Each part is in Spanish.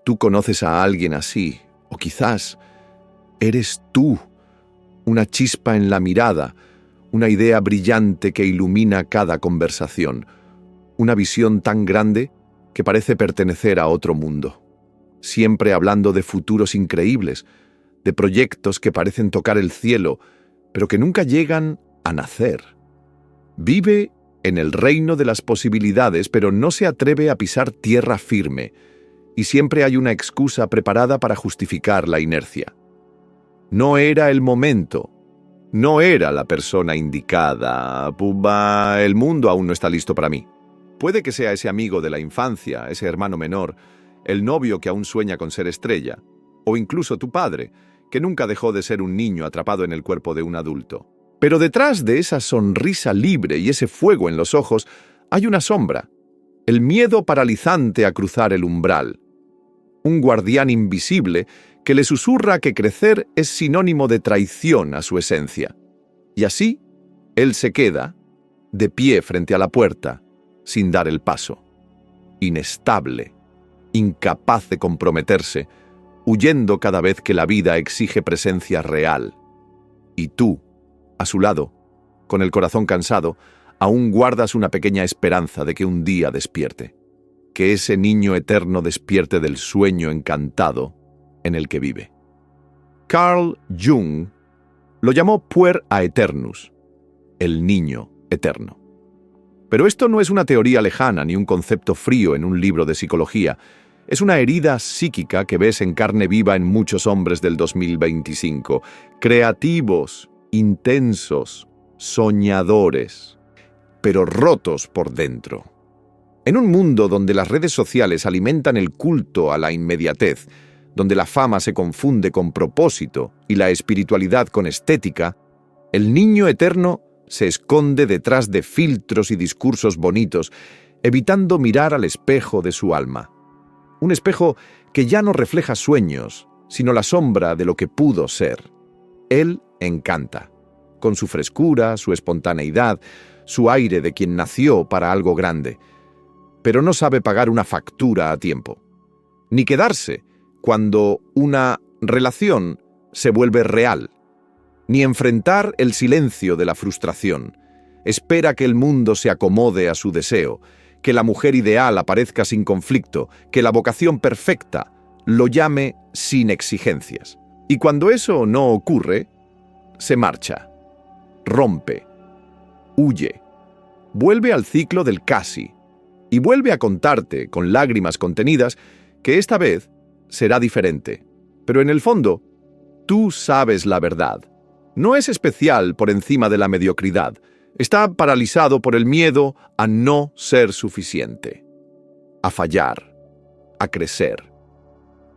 Tú conoces a alguien así, o quizás eres tú, una chispa en la mirada, una idea brillante que ilumina cada conversación, una visión tan grande que parece pertenecer a otro mundo. Siempre hablando de futuros increíbles, de proyectos que parecen tocar el cielo, pero que nunca llegan a nacer. Vive en el reino de las posibilidades, pero no se atreve a pisar tierra firme, y siempre hay una excusa preparada para justificar la inercia. No era el momento, no era la persona indicada, Pumba, el mundo aún no está listo para mí. Puede que sea ese amigo de la infancia, ese hermano menor, el novio que aún sueña con ser estrella, o incluso tu padre, que nunca dejó de ser un niño atrapado en el cuerpo de un adulto. Pero detrás de esa sonrisa libre y ese fuego en los ojos hay una sombra, el miedo paralizante a cruzar el umbral. Un guardián invisible que le susurra que crecer es sinónimo de traición a su esencia. Y así, él se queda, de pie frente a la puerta, sin dar el paso. Inestable, incapaz de comprometerse, huyendo cada vez que la vida exige presencia real. Y tú, a su lado, con el corazón cansado, aún guardas una pequeña esperanza de que un día despierte. Que ese niño eterno despierte del sueño encantado en el que vive. Carl Jung lo llamó puer aeternus, el niño eterno. Pero esto no es una teoría lejana ni un concepto frío en un libro de psicología. Es una herida psíquica que ves en carne viva en muchos hombres del 2025. Creativos, intensos, soñadores, pero rotos por dentro. En un mundo donde las redes sociales alimentan el culto a la inmediatez, donde la fama se confunde con propósito y la espiritualidad con estética, el niño eterno se esconde detrás de filtros y discursos bonitos, evitando mirar al espejo de su alma. Un espejo que ya no refleja sueños, sino la sombra de lo que pudo ser. Él encanta, con su frescura, su espontaneidad, su aire de quien nació para algo grande, pero no sabe pagar una factura a tiempo, ni quedarse cuando una relación se vuelve real, ni enfrentar el silencio de la frustración. Espera que el mundo se acomode a su deseo, que la mujer ideal aparezca sin conflicto, que la vocación perfecta lo llame sin exigencias. Y cuando eso no ocurre, se marcha, rompe, huye, vuelve al ciclo del casi, y vuelve a contarte, con lágrimas contenidas, que esta vez será diferente. Pero en el fondo, tú sabes la verdad. No es especial por encima de la mediocridad. Está paralizado por el miedo a no ser suficiente, a fallar, a crecer.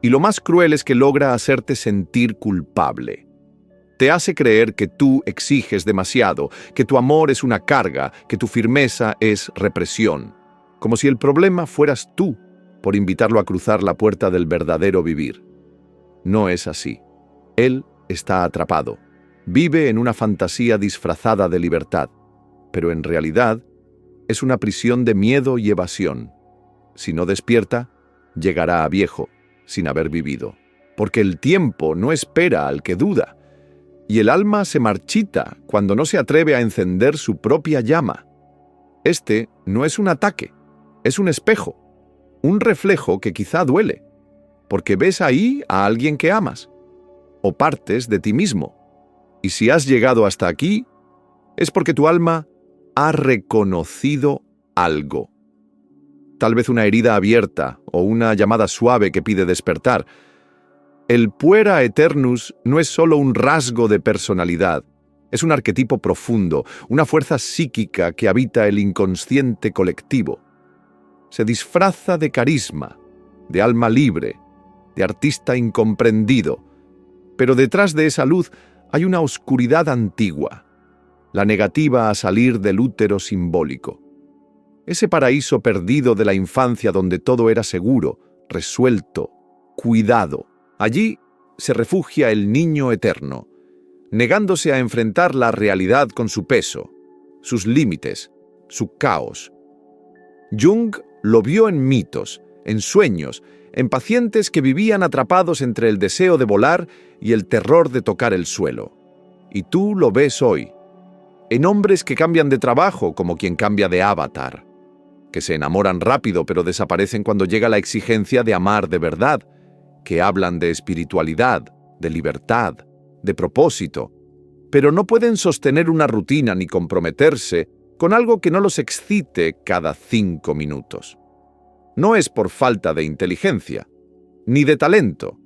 Y lo más cruel es que logra hacerte sentir culpable. Te hace creer que tú exiges demasiado, que tu amor es una carga, que tu firmeza es represión. Como si el problema fueras tú por invitarlo a cruzar la puerta del verdadero vivir. No es así. Él está atrapado. Vive en una fantasía disfrazada de libertad, pero en realidad es una prisión de miedo y evasión. Si no despierta, llegará a viejo, sin haber vivido. Porque el tiempo no espera al que duda, y el alma se marchita cuando no se atreve a encender su propia llama. Este no es un ataque, es un espejo, un reflejo que quizá duele, porque ves ahí a alguien que amas, o partes de ti mismo. Y si has llegado hasta aquí, es porque tu alma ha reconocido algo. Tal vez una herida abierta o una llamada suave que pide despertar. El puera aeternus no es solo un rasgo de personalidad, es un arquetipo profundo, una fuerza psíquica que habita el inconsciente colectivo. Se disfraza de carisma, de alma libre, de artista incomprendido, pero detrás de esa luz hay una oscuridad antigua, la negativa a salir del útero simbólico. Ese paraíso perdido de la infancia donde todo era seguro, resuelto, cuidado. Allí se refugia el niño eterno, negándose a enfrentar la realidad con su peso, sus límites, su caos. Jung lo vio en mitos, en sueños, en pacientes que vivían atrapados entre el deseo de volar y el terror de tocar el suelo. Y tú lo ves hoy, en hombres que cambian de trabajo como quien cambia de avatar, que se enamoran rápido pero desaparecen cuando llega la exigencia de amar de verdad, que hablan de espiritualidad, de libertad, de propósito, pero no pueden sostener una rutina ni comprometerse con algo que no los excite cada 5 minutos. No es por falta de inteligencia, ni de talento.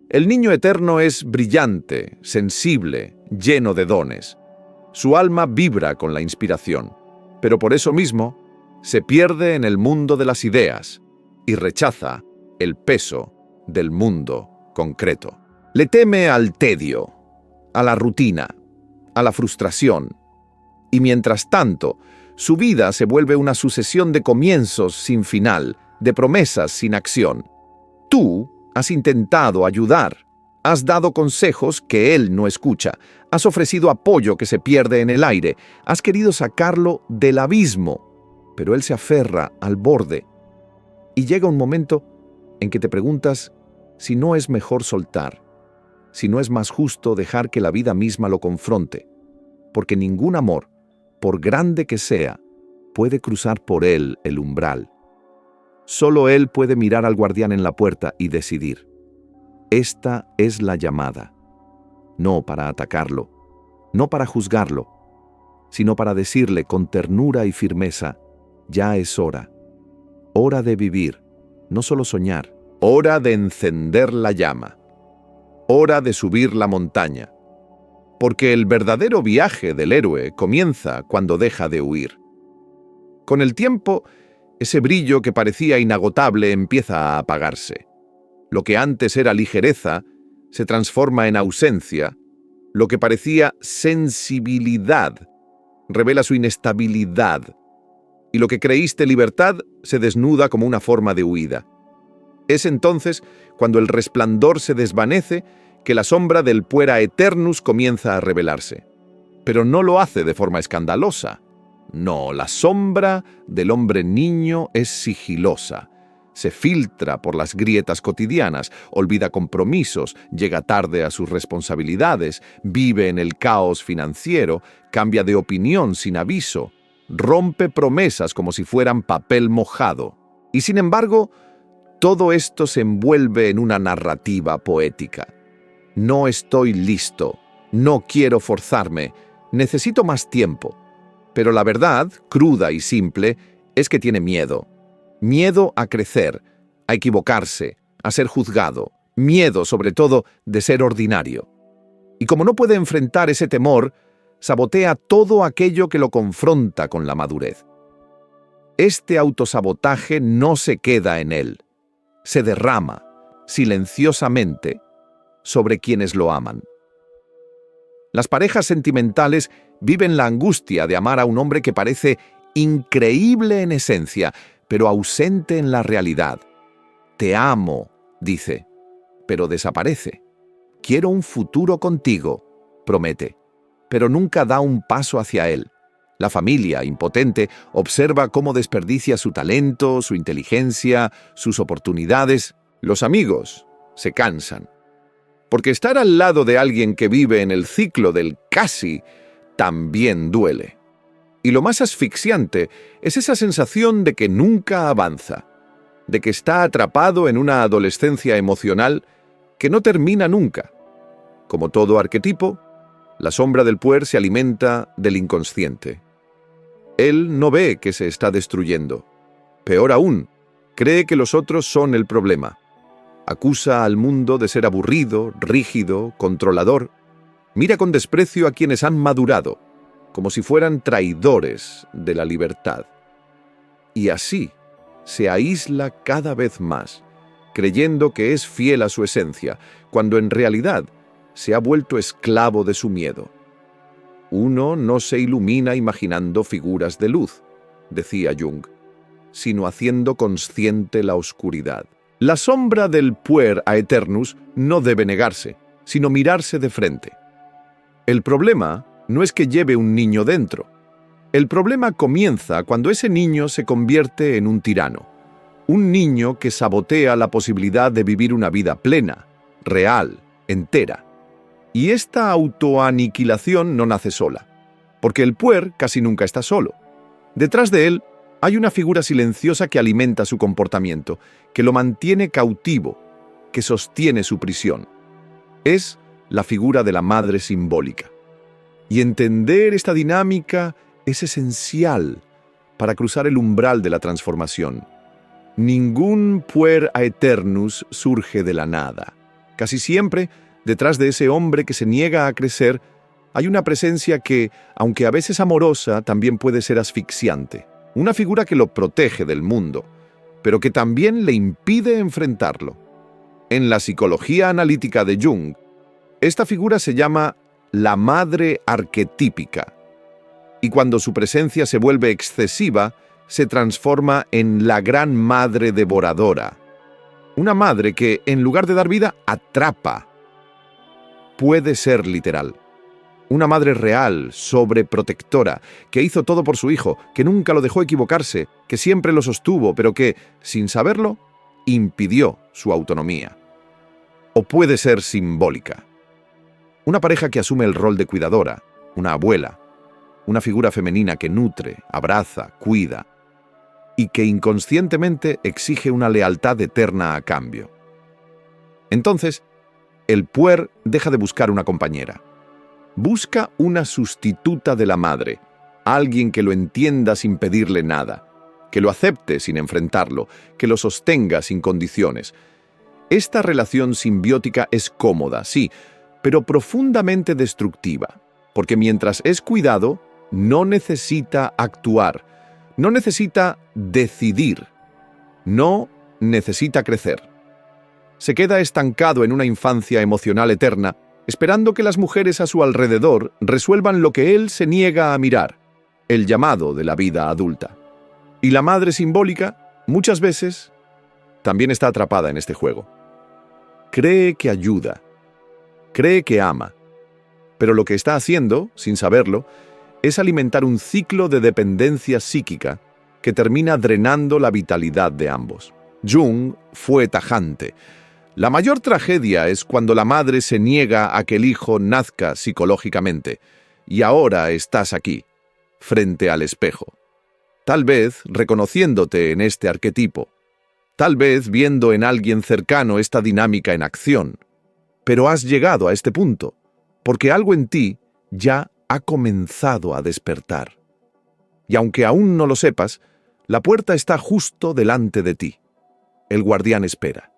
El niño eterno es brillante, sensible, lleno de dones. Su alma vibra con la inspiración, pero por eso mismo se pierde en el mundo de las ideas y rechaza el peso del mundo concreto. Le teme al tedio, a la rutina, a la frustración, y mientras tanto, su vida se vuelve una sucesión de comienzos sin final, de promesas sin acción. Tú has intentado ayudar, has dado consejos que él no escucha, has ofrecido apoyo que se pierde en el aire, has querido sacarlo del abismo, pero él se aferra al borde. Y llega un momento en que te preguntas si no es mejor soltar, si no es más justo dejar que la vida misma lo confronte, porque ningún amor, por grande que sea, puede cruzar por él el umbral. Solo él puede mirar al guardián en la puerta y decidir. Esta es la llamada, no para atacarlo, no para juzgarlo, sino para decirle con ternura y firmeza, ya es hora de vivir, no solo soñar, hora de encender la llama, hora de subir la montaña, porque el verdadero viaje del héroe comienza cuando deja de huir. Con el tiempo, ese brillo que parecía inagotable empieza a apagarse. Lo que antes era ligereza se transforma en ausencia. Lo que parecía sensibilidad revela su inestabilidad. Y lo que creíste libertad se desnuda como una forma de huida. Es entonces cuando el resplandor se desvanece que la sombra del puera eternus comienza a revelarse. Pero no lo hace de forma escandalosa. No, la sombra del hombre niño es sigilosa. Se filtra por las grietas cotidianas, olvida compromisos, llega tarde a sus responsabilidades, vive en el caos financiero, cambia de opinión sin aviso, rompe promesas como si fueran papel mojado. Y sin embargo, todo esto se envuelve en una narrativa poética. No estoy listo, no quiero forzarme, necesito más tiempo. Pero la verdad, cruda y simple, es que tiene miedo. Miedo a crecer, a equivocarse, a ser juzgado. Miedo, sobre todo, de ser ordinario. Y como no puede enfrentar ese temor, sabotea todo aquello que lo confronta con la madurez. Este autosabotaje no se queda en él. Se derrama, silenciosamente, sobre quienes lo aman. Las parejas sentimentales viven la angustia de amar a un hombre que parece increíble en esencia, pero ausente en la realidad. Te amo, dice, pero desaparece. Quiero un futuro contigo, promete, pero nunca da un paso hacia él. La familia, impotente, observa cómo desperdicia su talento, su inteligencia, sus oportunidades. Los amigos se cansan. Porque estar al lado de alguien que vive en el ciclo del casi también duele. Y lo más asfixiante es esa sensación de que nunca avanza, de que está atrapado en una adolescencia emocional que no termina nunca. Como todo arquetipo, la sombra del puer se alimenta del inconsciente. Él no ve que se está destruyendo. Peor aún, cree que los otros son el problema. Acusa al mundo de ser aburrido, rígido, controlador. Mira con desprecio a quienes han madurado, como si fueran traidores de la libertad. Y así se aísla cada vez más, creyendo que es fiel a su esencia, cuando en realidad se ha vuelto esclavo de su miedo. Uno no se ilumina imaginando figuras de luz, decía Jung, sino haciendo consciente la oscuridad. La sombra del puer aeternus no debe negarse, sino mirarse de frente. El problema no es que lleve un niño dentro. El problema comienza cuando ese niño se convierte en un tirano, Un niño que sabotea la posibilidad de vivir una vida plena, real, entera. Y esta autoaniquilación no nace sola, porque el puer casi nunca está solo. Detrás de él hay una figura silenciosa que alimenta su comportamiento, que lo mantiene cautivo, que sostiene su prisión. Es la figura de la madre simbólica. Y entender esta dinámica es esencial para cruzar el umbral de la transformación. Ningún puer aeternus surge de la nada. Casi siempre, detrás de ese hombre que se niega a crecer, hay una presencia que, aunque a veces amorosa, también puede ser asfixiante. Una figura que lo protege del mundo, pero que también le impide enfrentarlo. En la psicología analítica de Jung, esta figura se llama la madre arquetípica, y cuando su presencia se vuelve excesiva, se transforma en la gran madre devoradora. Una madre que, en lugar de dar vida, atrapa. Puede ser literal. Una madre real, sobreprotectora, que hizo todo por su hijo, que nunca lo dejó equivocarse, que siempre lo sostuvo, pero que, sin saberlo, impidió su autonomía. O puede ser simbólica. Una pareja que asume el rol de cuidadora, una abuela, una figura femenina que nutre, abraza, cuida, y que inconscientemente exige una lealtad eterna a cambio. Entonces, el puer deja de buscar una compañera. Busca una sustituta de la madre, alguien que lo entienda sin pedirle nada, que lo acepte sin enfrentarlo, que lo sostenga sin condiciones. Esta relación simbiótica es cómoda, sí, pero profundamente destructiva, porque mientras es cuidado, no necesita actuar, no necesita decidir, no necesita crecer. Se queda estancado en una infancia emocional eterna, esperando que las mujeres a su alrededor resuelvan lo que él se niega a mirar, el llamado de la vida adulta. Y la madre simbólica, muchas veces, también está atrapada en este juego. Cree que ayuda, cree que ama, pero lo que está haciendo, sin saberlo, es alimentar un ciclo de dependencia psíquica que termina drenando la vitalidad de ambos. Jung fue tajante. La mayor tragedia es cuando la madre se niega a que el hijo nazca psicológicamente. Y ahora estás aquí, frente al espejo. Tal vez reconociéndote en este arquetipo. Tal vez viendo en alguien cercano esta dinámica en acción. Pero has llegado a este punto, porque algo en ti ya ha comenzado a despertar. Y aunque aún no lo sepas, la puerta está justo delante de ti. El guardián espera.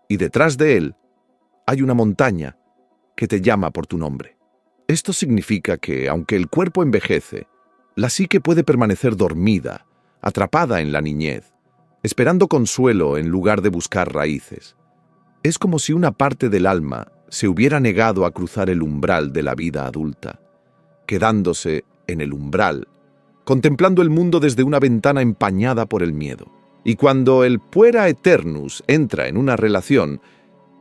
Y detrás de él hay una montaña que te llama por tu nombre. Esto significa que, aunque el cuerpo envejece, la psique puede permanecer dormida, atrapada en la niñez, esperando consuelo en lugar de buscar raíces. Es como si una parte del alma se hubiera negado a cruzar el umbral de la vida adulta, quedándose en el umbral, contemplando el mundo desde una ventana empañada por el miedo. Y cuando el puera eternus entra en una relación,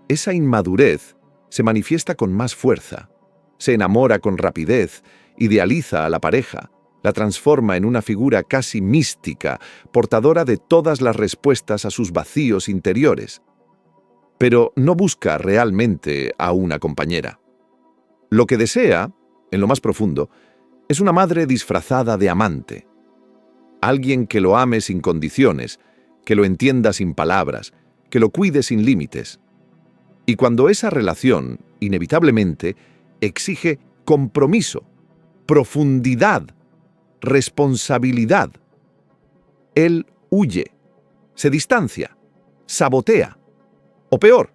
esa inmadurez se manifiesta con más fuerza, se enamora con rapidez, idealiza a la pareja, la transforma en una figura casi mística, portadora de todas las respuestas a sus vacíos interiores. Pero no busca realmente a una compañera. Lo que desea, en lo más profundo, es una madre disfrazada de amante. Alguien que lo ame sin condiciones, que lo entienda sin palabras, que lo cuide sin límites. Y cuando esa relación, inevitablemente, exige compromiso, profundidad, responsabilidad, él huye, se distancia, sabotea, o peor,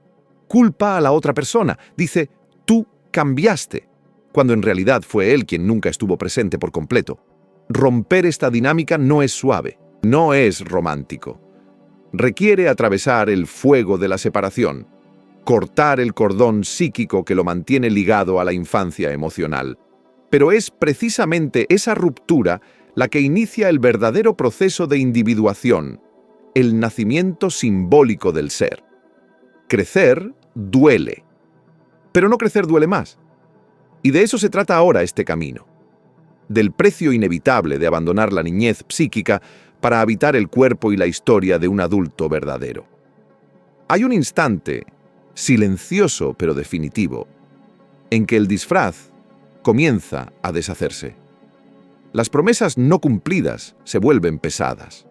culpa a la otra persona, dice, tú cambiaste, cuando en realidad fue él quien nunca estuvo presente por completo. Romper esta dinámica no es suave, no es romántico. Requiere atravesar el fuego de la separación, cortar el cordón psíquico que lo mantiene ligado a la infancia emocional. Pero es precisamente esa ruptura la que inicia el verdadero proceso de individuación, el nacimiento simbólico del ser. Crecer duele, pero no crecer duele más. Y de eso se trata ahora este camino. Del precio inevitable de abandonar la niñez psíquica para habitar el cuerpo y la historia de un adulto verdadero. Hay un instante, silencioso pero definitivo, en que el disfraz comienza a deshacerse. Las promesas no cumplidas se vuelven pesadas.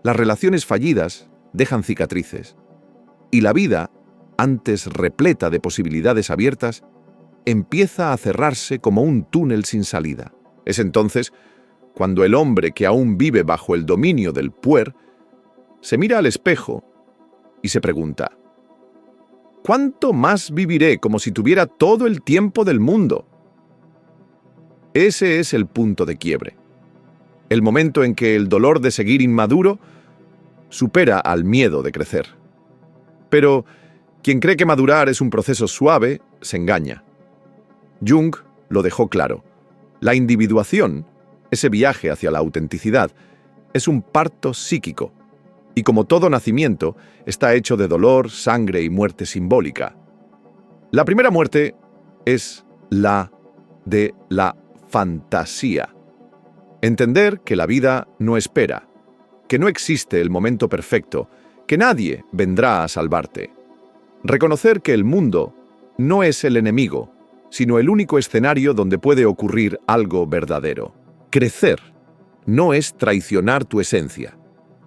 Las relaciones fallidas dejan cicatrices. Y la vida, antes repleta de posibilidades abiertas, empieza a cerrarse como un túnel sin salida. Es entonces cuando el hombre que aún vive bajo el dominio del puer se mira al espejo y se pregunta: ¿cuánto más viviré como si tuviera todo el tiempo del mundo? Ese es el punto de quiebre. El momento en que el dolor de seguir inmaduro supera al miedo de crecer. Pero quien cree que madurar es un proceso suave, se engaña. Jung lo dejó claro. La individuación, ese viaje hacia la autenticidad, es un parto psíquico. Y como todo nacimiento, está hecho de dolor, sangre y muerte simbólica. La primera muerte es la de la fantasía. Entender que la vida no espera, que no existe el momento perfecto, que nadie vendrá a salvarte. Reconocer que el mundo no es el enemigo, sino el único escenario donde puede ocurrir algo verdadero. Crecer no es traicionar tu esencia,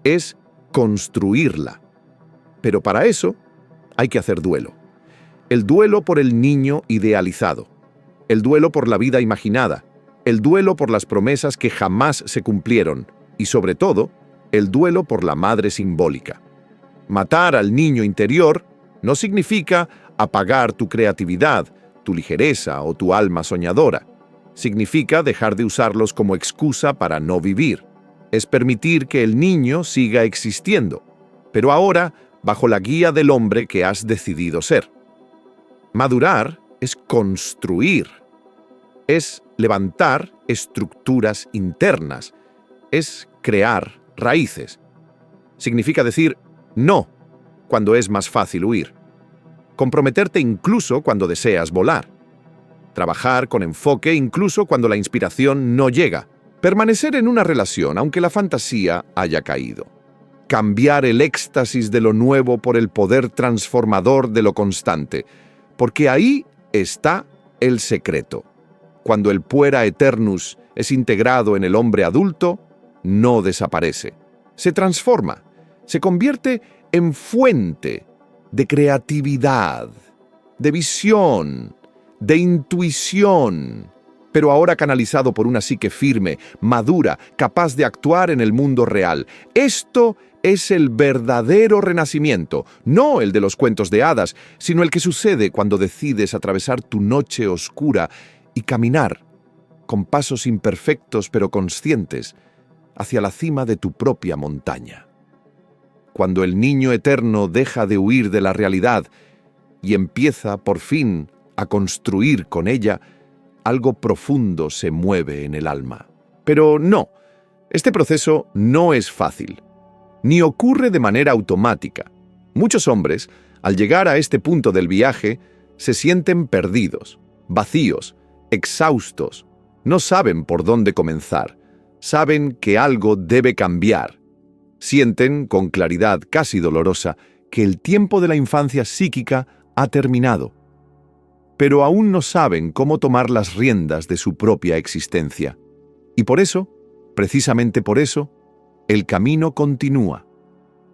es construirla. Pero para eso hay que hacer duelo. El duelo por el niño idealizado, el duelo por la vida imaginada, el duelo por las promesas que jamás se cumplieron y, sobre todo, el duelo por la madre simbólica. Matar al niño interior no significa apagar tu creatividad, tu ligereza o tu alma soñadora. Significa dejar de usarlos como excusa para no vivir. Es permitir que el niño siga existiendo, pero ahora bajo la guía del hombre que has decidido ser. Madurar es construir, es levantar estructuras internas, es crear raíces. Significa decir no cuando es más fácil huir. Comprometerte incluso cuando deseas volar. Trabajar con enfoque incluso cuando la inspiración no llega. Permanecer en una relación aunque la fantasía haya caído. Cambiar el éxtasis de lo nuevo por el poder transformador de lo constante. Porque ahí está el secreto. Cuando el puera eternus es integrado en el hombre adulto, no desaparece. Se transforma, se convierte en fuente de creatividad, de visión, de intuición, pero ahora canalizado por una psique firme, madura, capaz de actuar en el mundo real. Esto es el verdadero renacimiento, no el de los cuentos de hadas, sino el que sucede cuando decides atravesar tu noche oscura y caminar, con pasos imperfectos pero conscientes, hacia la cima de tu propia montaña. Cuando el niño eterno deja de huir de la realidad y empieza, por fin, a construir con ella, algo profundo se mueve en el alma. Pero no, este proceso no es fácil, ni ocurre de manera automática. Muchos hombres, al llegar a este punto del viaje, se sienten perdidos, vacíos, exhaustos, no saben por dónde comenzar, saben que algo debe cambiar. Sienten, con claridad casi dolorosa, que el tiempo de la infancia psíquica ha terminado. Pero aún no saben cómo tomar las riendas de su propia existencia. Y por eso, precisamente por eso, el camino continúa.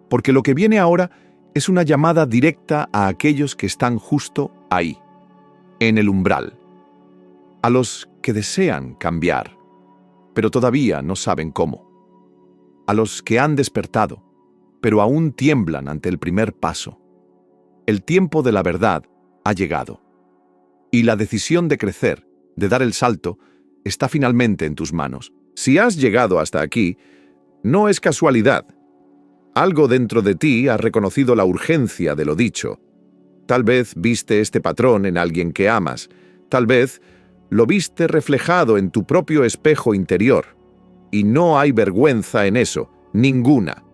Porque lo que viene ahora es una llamada directa a aquellos que están justo ahí, en el umbral. A los que desean cambiar, pero todavía no saben cómo. A los que han despertado, pero aún tiemblan ante el primer paso. El tiempo de la verdad ha llegado. Y la decisión de crecer, de dar el salto, está finalmente en tus manos. Si has llegado hasta aquí, no es casualidad. Algo dentro de ti ha reconocido la urgencia de lo dicho. Tal vez viste este patrón en alguien que amas. Tal vez lo viste reflejado en tu propio espejo interior. Y no hay vergüenza en eso, ninguna.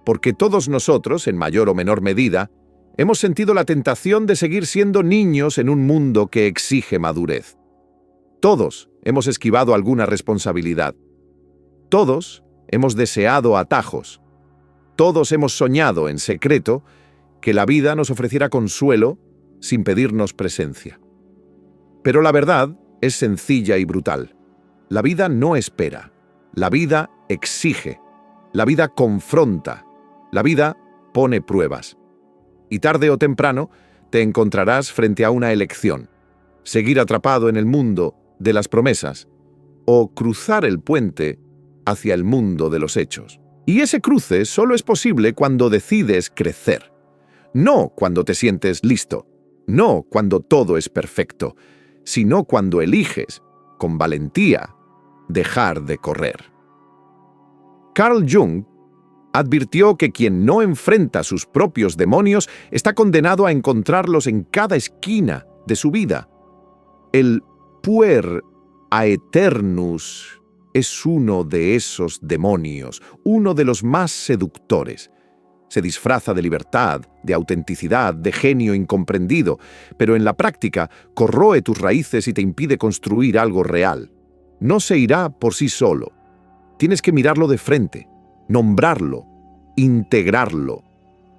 Porque todos nosotros, en mayor o menor medida, hemos sentido la tentación de seguir siendo niños en un mundo que exige madurez. Todos hemos esquivado alguna responsabilidad. Todos hemos deseado atajos. Todos hemos soñado en secreto que la vida nos ofreciera consuelo sin pedirnos presencia. Pero la verdad es sencilla y brutal. La vida no espera. La vida exige. La vida confronta. La vida pone pruebas. Y tarde o temprano te encontrarás frente a una elección: seguir atrapado en el mundo de las promesas o cruzar el puente hacia el mundo de los hechos. Y ese cruce solo es posible cuando decides crecer. No cuando te sientes listo, no cuando todo es perfecto, sino cuando eliges, con valentía, dejar de correr. Carl Jung advirtió que quien no enfrenta sus propios demonios está condenado a encontrarlos en cada esquina de su vida. El puer aeternus es uno de esos demonios, uno de los más seductores. Se disfraza de libertad, de autenticidad, de genio incomprendido, pero en la práctica corroe tus raíces y te impide construir algo real. No se irá por sí solo. Tienes que mirarlo de frente, nombrarlo, integrarlo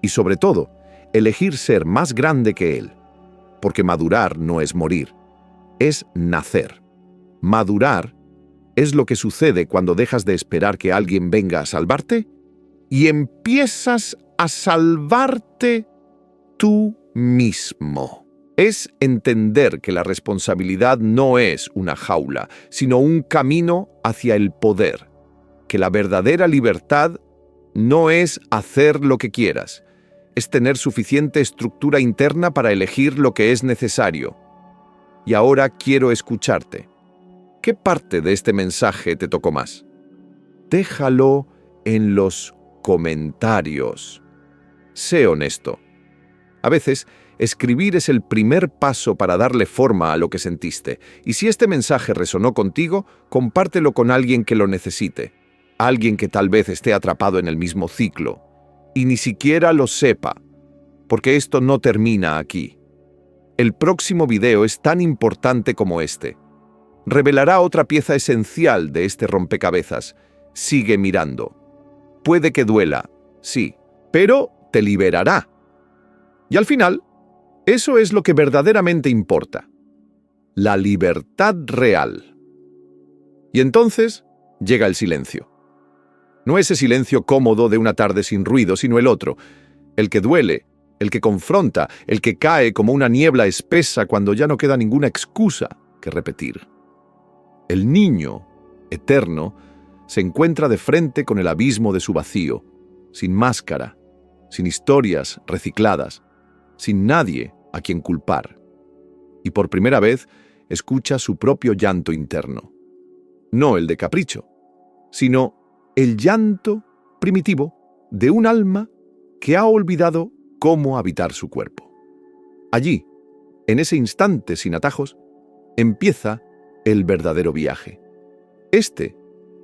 y, sobre todo, elegir ser más grande que él. Porque madurar no es morir, es nacer. Madurar es lo que sucede cuando dejas de esperar que alguien venga a salvarte y empiezas a salvarte tú mismo. Es entender que la responsabilidad no es una jaula, sino un camino hacia el poder. Que la verdadera libertad no es hacer lo que quieras, es tener suficiente estructura interna para elegir lo que es necesario. Y ahora quiero escucharte. ¿Qué parte de este mensaje te tocó más? Déjalo en los comentarios. Sé honesto. A veces, escribir es el primer paso para darle forma a lo que sentiste. Y si este mensaje resonó contigo, compártelo con alguien que lo necesite. Alguien que tal vez esté atrapado en el mismo ciclo y ni siquiera lo sepa, porque esto no termina aquí. El próximo video es tan importante como este. Revelará otra pieza esencial de este rompecabezas. Sigue mirando. Puede que duela, sí, pero te liberará. Y al final, eso es lo que verdaderamente importa. La libertad real. Y entonces llega el silencio. No ese silencio cómodo de una tarde sin ruido, sino el otro, el que duele, el que confronta, el que cae como una niebla espesa cuando ya no queda ninguna excusa que repetir. El niño, eterno, se encuentra de frente con el abismo de su vacío, sin máscara, sin historias recicladas, sin nadie a quien culpar. Y por primera vez escucha su propio llanto interno. No el de capricho, sino el llanto primitivo de un alma que ha olvidado cómo habitar su cuerpo. Allí, en ese instante sin atajos, empieza el verdadero viaje. Este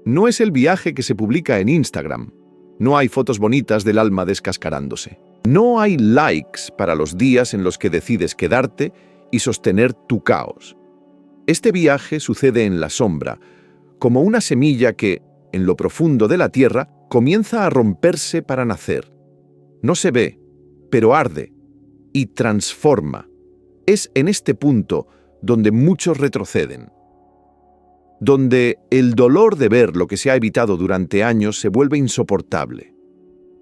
no es el viaje que se publica en Instagram. No hay fotos bonitas del alma descascarándose. No hay likes para los días en los que decides quedarte y sostener tu caos. Este viaje sucede en la sombra, como una semilla que, en lo profundo de la tierra, comienza a romperse para nacer. No se ve, pero arde y transforma. Es en este punto donde muchos retroceden, donde el dolor de ver lo que se ha evitado durante años se vuelve insoportable,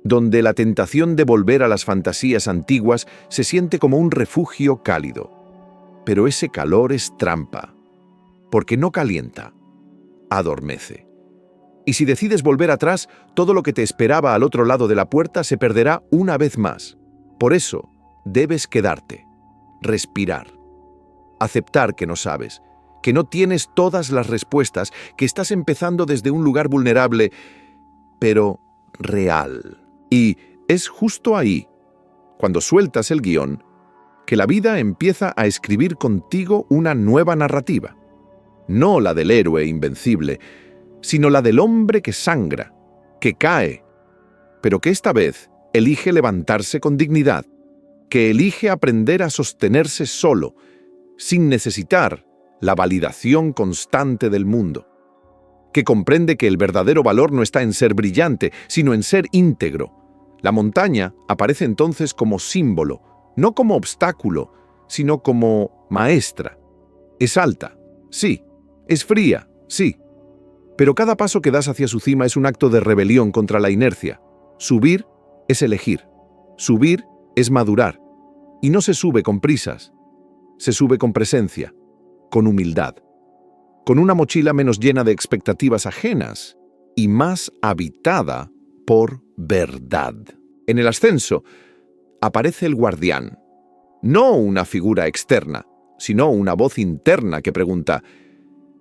donde la tentación de volver a las fantasías antiguas se siente como un refugio cálido. Pero ese calor es trampa, porque no calienta, adormece. Y si decides volver atrás, todo lo que te esperaba al otro lado de la puerta se perderá una vez más. Por eso, debes quedarte, respirar, aceptar que no sabes, que no tienes todas las respuestas, que estás empezando desde un lugar vulnerable, pero real. Y es justo ahí, cuando sueltas el guión, que la vida empieza a escribir contigo una nueva narrativa. No la del héroe invencible, sino la del hombre que sangra, que cae, pero que esta vez elige levantarse con dignidad, que elige aprender a sostenerse solo, sin necesitar la validación constante del mundo, que comprende que el verdadero valor no está en ser brillante, sino en ser íntegro. La montaña aparece entonces como símbolo, no como obstáculo, sino como maestra. Es alta, sí. Es fría, sí. Pero cada paso que das hacia su cima es un acto de rebelión contra la inercia. Subir es elegir. Subir es madurar. Y no se sube con prisas. Se sube con presencia, con humildad, con una mochila menos llena de expectativas ajenas y más habitada por verdad. En el ascenso aparece el guardián, no una figura externa, sino una voz interna que pregunta: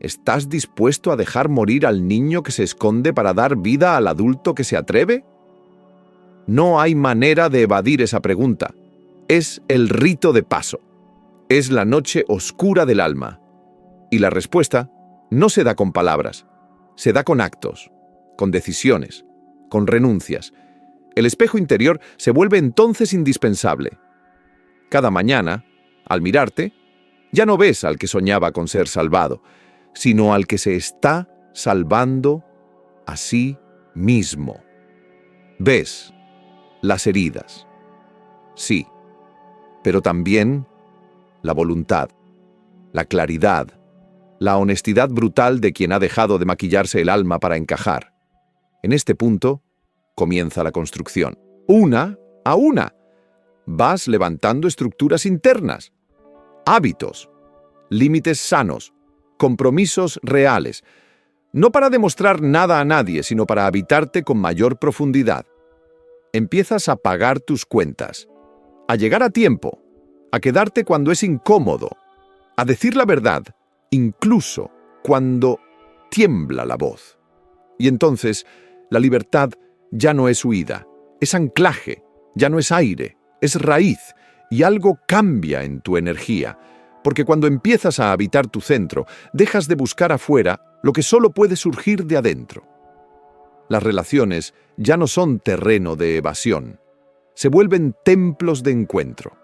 ¿estás dispuesto a dejar morir al niño que se esconde para dar vida al adulto que se atreve? No hay manera de evadir esa pregunta. Es el rito de paso. Es la noche oscura del alma. Y la respuesta no se da con palabras, se da con actos, con decisiones, con renuncias. El espejo interior se vuelve entonces indispensable. Cada mañana, al mirarte, ya no ves al que soñaba con ser salvado, sino al que se está salvando a sí mismo. Ves las heridas, sí, pero también la voluntad, la claridad, la honestidad brutal de quien ha dejado de maquillarse el alma para encajar. En este punto comienza la construcción. Una a una. Vas levantando estructuras internas, hábitos, límites sanos, compromisos reales, no para demostrar nada a nadie, sino para habitarte con mayor profundidad. Empiezas a pagar tus cuentas, a llegar a tiempo, a quedarte cuando es incómodo, a decir la verdad, incluso cuando tiembla la voz. Y entonces, la libertad ya no es huida, es anclaje, ya no es aire, es raíz, y algo cambia en tu energía, porque cuando empiezas a habitar tu centro, dejas de buscar afuera lo que solo puede surgir de adentro. Las relaciones ya no son terreno de evasión, se vuelven templos de encuentro.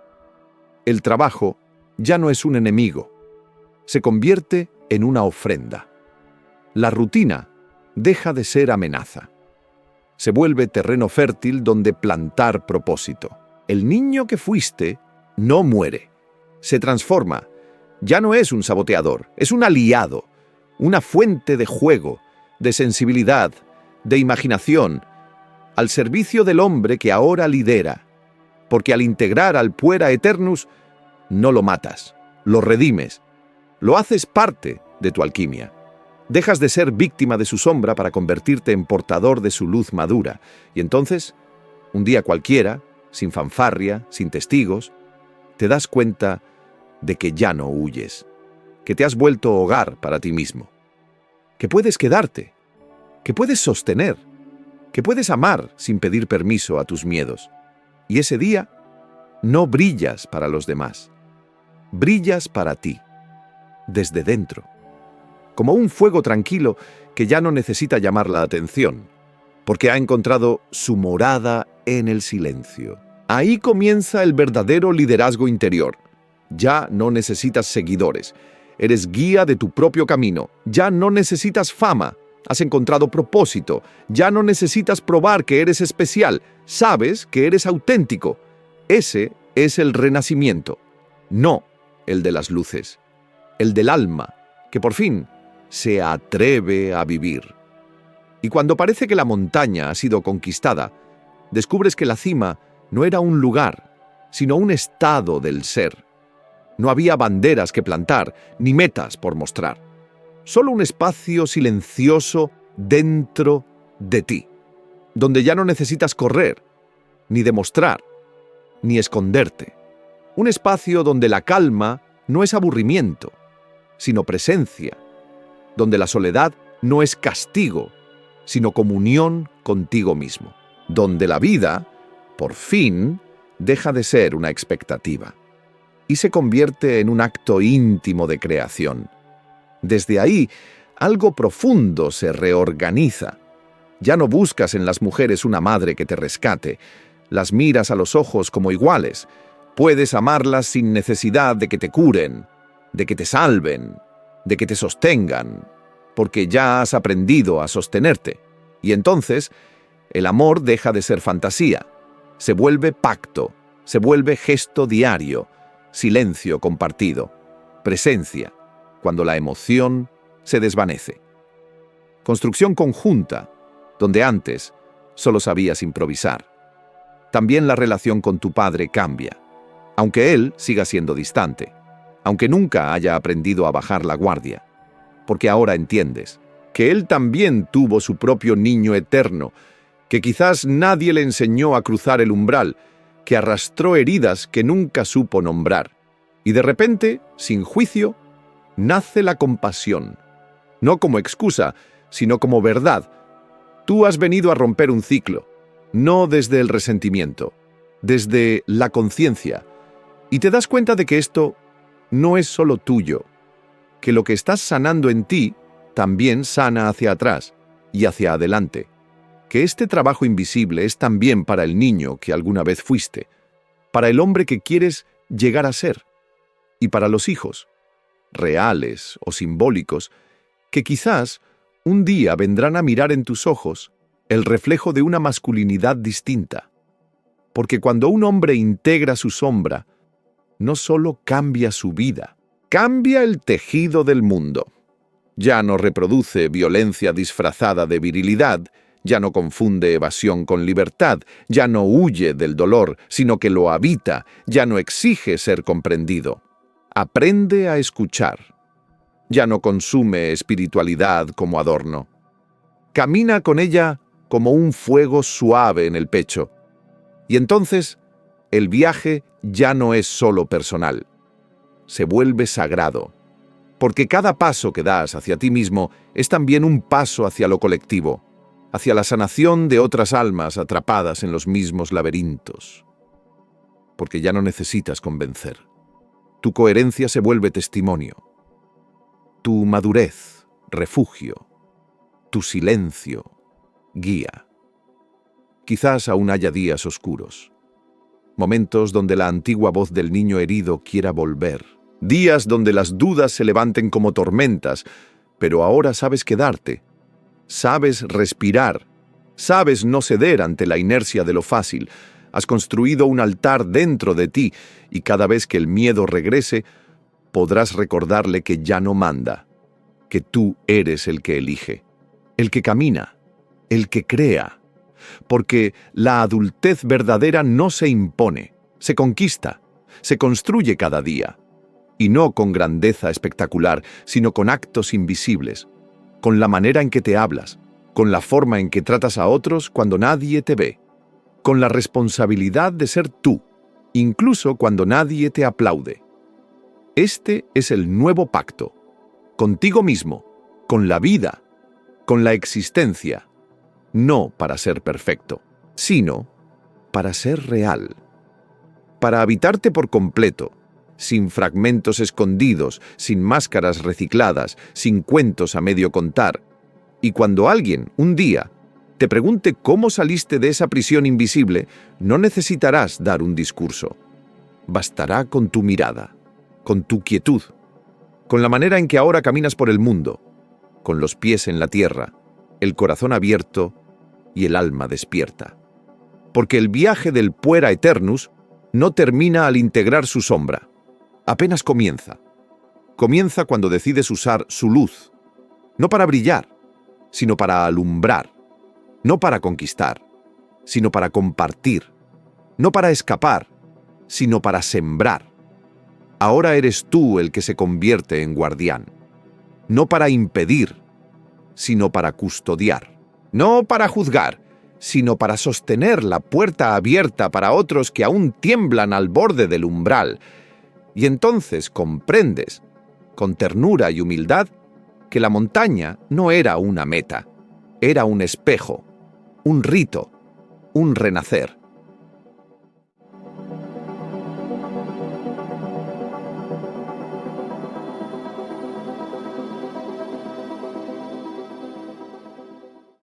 El trabajo ya no es un enemigo, se convierte en una ofrenda. La rutina deja de ser amenaza. Se vuelve terreno fértil donde plantar propósito. El niño que fuiste no muere, se transforma. Ya no es un saboteador, es un aliado, una fuente de juego, de sensibilidad, de imaginación, al servicio del hombre que ahora lidera, porque al integrar al puera eternus, no lo matas, lo redimes, lo haces parte de tu alquimia. Dejas de ser víctima de su sombra para convertirte en portador de su luz madura, y entonces, un día cualquiera, sin fanfarria, sin testigos, te das cuenta de que ya no huyes, que te has vuelto hogar para ti mismo, que puedes quedarte, que puedes sostener, que puedes amar sin pedir permiso a tus miedos. Y ese día no brillas para los demás, brillas para ti, desde dentro, como un fuego tranquilo que ya no necesita llamar la atención, porque ha encontrado su morada en el silencio. Ahí comienza el verdadero liderazgo interior. Ya no necesitas seguidores. Eres guía de tu propio camino. Ya no necesitas fama. Has encontrado propósito. Ya no necesitas probar que eres especial. Sabes que eres auténtico. Ese es el renacimiento. No el de las luces. El del alma, que por fin se atreve a vivir. Y cuando parece que la montaña ha sido conquistada, descubres que la cima no era un lugar, sino un estado del ser. No había banderas que plantar, ni metas por mostrar. Solo un espacio silencioso dentro de ti, donde ya no necesitas correr, ni demostrar, ni esconderte. Un espacio donde la calma no es aburrimiento, sino presencia, donde la soledad no es castigo, sino comunión contigo mismo, donde la vida, por fin, deja de ser una expectativa y se convierte en un acto íntimo de creación. Desde ahí, algo profundo se reorganiza. Ya no buscas en las mujeres una madre que te rescate, las miras a los ojos como iguales. Puedes amarlas sin necesidad de que te curen, de que te salven, de que te sostengan, porque ya has aprendido a sostenerte. Y entonces, el amor deja de ser fantasía, se vuelve pacto, se vuelve gesto diario, silencio compartido, presencia, cuando la emoción se desvanece. Construcción conjunta, donde antes solo sabías improvisar. También la relación con tu padre cambia, aunque él siga siendo distante, aunque nunca haya aprendido a bajar la guardia, porque ahora entiendes que él también tuvo su propio niño eterno, que quizás nadie le enseñó a cruzar el umbral, que arrastró heridas que nunca supo nombrar. Y de repente, sin juicio, nace la compasión, no como excusa, sino como verdad. Tú has venido a romper un ciclo, no desde el resentimiento, desde la conciencia, y te das cuenta de que esto no es solo tuyo, que lo que estás sanando en ti también sana hacia atrás y hacia adelante, que este trabajo invisible es también para el niño que alguna vez fuiste, para el hombre que quieres llegar a ser, y para los hijos, reales o simbólicos, que quizás un día vendrán a mirar en tus ojos el reflejo de una masculinidad distinta. Porque cuando un hombre integra su sombra, no solo cambia su vida, cambia el tejido del mundo. Ya no reproduce violencia disfrazada de virilidad, ya no confunde evasión con libertad, ya no huye del dolor, sino que lo habita, ya no exige ser comprendido. Aprende a escuchar. Ya no consume espiritualidad como adorno. Camina con ella como un fuego suave en el pecho. Y entonces, el viaje ya no es solo personal. Se vuelve sagrado. Porque cada paso que das hacia ti mismo es también un paso hacia lo colectivo, hacia la sanación de otras almas atrapadas en los mismos laberintos. Porque ya no necesitas convencer. Tu coherencia se vuelve testimonio. Tu madurez, refugio. Tu silencio, guía. Quizás aún haya días oscuros. Momentos donde la antigua voz del niño herido quiera volver. Días donde las dudas se levanten como tormentas, pero ahora sabes quedarte. Sabes respirar. Sabes no ceder ante la inercia de lo fácil. Has construido un altar dentro de ti y cada vez que el miedo regrese, podrás recordarle que ya no manda, que tú eres el que elige, el que camina, el que crea. Porque la adultez verdadera no se impone, se conquista, se construye cada día. Y no con grandeza espectacular, sino con actos invisibles, con la manera en que te hablas, con la forma en que tratas a otros cuando nadie te ve, con la responsabilidad de ser tú, incluso cuando nadie te aplaude. Este es el nuevo pacto, contigo mismo, con la vida, con la existencia, no para ser perfecto, sino para ser real, para habitarte por completo, sin fragmentos escondidos, sin máscaras recicladas, sin cuentos a medio contar. Y cuando alguien, un día, te pregunte cómo saliste de esa prisión invisible, no necesitarás dar un discurso. Bastará con tu mirada, con tu quietud, con la manera en que ahora caminas por el mundo, con los pies en la tierra, el corazón abierto y el alma despierta. Porque el viaje del puera eternus no termina al integrar su sombra. Apenas comienza. Comienza cuando decides usar su luz, no para brillar, sino para alumbrar, no para conquistar, sino para compartir, no para escapar, sino para sembrar. Ahora eres tú el que se convierte en guardián, no para impedir, sino para custodiar, no para juzgar, sino para sostener la puerta abierta para otros que aún tiemblan al borde del umbral. Y entonces comprendes, con ternura y humildad, que la montaña no era una meta, era un espejo, un rito, un renacer.